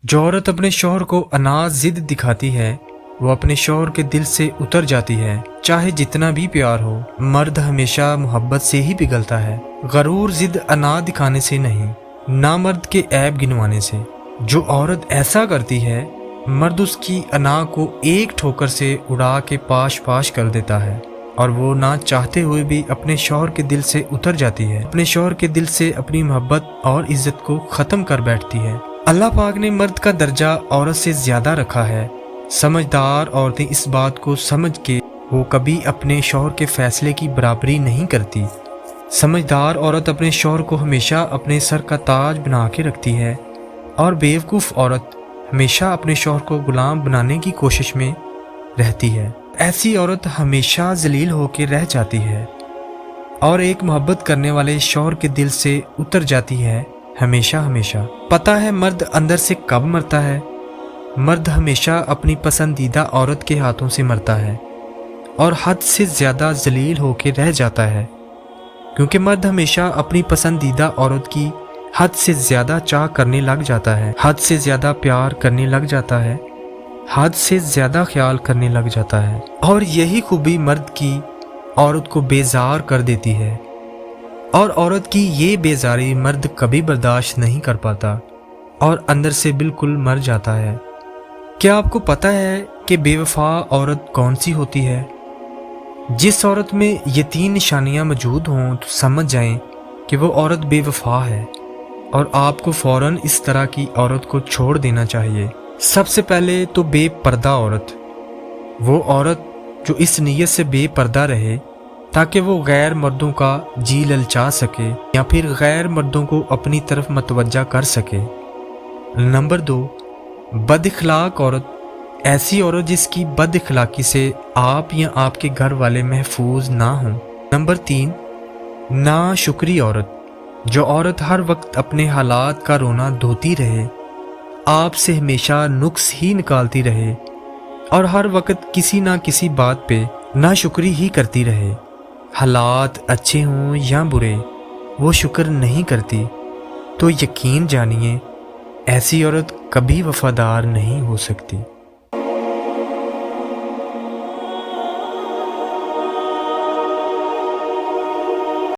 जो औरत अपने शौहर को अनाज जिद दिखाती है वो अपने शौहर के दिल से उतर जाती है, चाहे जितना भी प्यार हो। मर्द हमेशा मोहब्बत से ही पिघलता है, गरूर जिद अना दिखाने से नहीं, ना मर्द के ऐब गिनवाने से। जो औरत ऐसा करती है मर्द उसकी अना को एक ठोकर से उड़ा के पाश पाश कर देता है और वो ना चाहते हुए भी अपने शौहर के दिल से उतर जाती है, अपने शौहर के दिल से अपनी मोहब्बत और इज्जत को ख़त्म कर बैठती है। अल्लाह पाक ने मर्द का दर्जा औरत से ज़्यादा रखा है। समझदार औरतें इस बात को समझ के वो कभी अपने शौहर के फैसले की बराबरी नहीं करती। समझदार औरत अपने शौहर को हमेशा अपने सर का ताज बना के रखती है और बेवकूफ़ औरत हमेशा अपने शौहर को गुलाम बनाने की कोशिश में रहती है। ऐसी औरत हमेशा जलील होकर रह जाती है और एक मोहब्बत करने वाले शौहर के दिल से उतर जाती है हमेशा हमेशा। पता है मर्द अंदर से कब मरता है? मर्द हमेशा अपनी पसंदीदा औरत के हाथों से मरता है और हद से ज़्यादा जलील होकर रह जाता है, क्योंकि मर्द हमेशा अपनी पसंदीदा औरत की हद से ज़्यादा चाह करने लग जाता है, हद से ज़्यादा प्यार करने लग जाता है, हद से ज़्यादा ख्याल करने लग जाता है। और यही खूबी मर्द की औरत को बेजार कर देती है और औरत की ये बेजारी मर्द कभी बर्दाश्त नहीं कर पाता और अंदर से बिल्कुल मर जाता है। क्या आपको पता है कि बेवफा औरत कौन सी होती है? जिस औरत में ये 3 निशानियां मौजूद हों तो समझ जाएं कि वो औरत बेवफा है और आपको फ़ौरन इस तरह की औरत को छोड़ देना चाहिए। सबसे पहले तो बेपर्दा औरत, वो औरत जो इस नीयत से बेपर्दा रहे ताकि वो गैर मर्दों का जी ललचा सके या फिर गैर मर्दों को अपनी तरफ मतवज्जा कर सके। नंबर 2, बदइखलाक औरत, ऐसी औरत जिसकी बदइखलाकी से आप या आपके घर वाले महफूज ना हों। नंबर 3, नाशुक्री औरत, जो औरत हर वक्त अपने हालात का रोना धोती रहे, आपसे हमेशा नुक्स ही निकालती रहे और हर वक्त किसी ना किसी बात पे नाशुक्री ही करती रहे। हालात अच्छे हों या बुरे वो शुक्र नहीं करती, तो यकीन जानिए ऐसी औरत कभी वफादार नहीं हो सकती।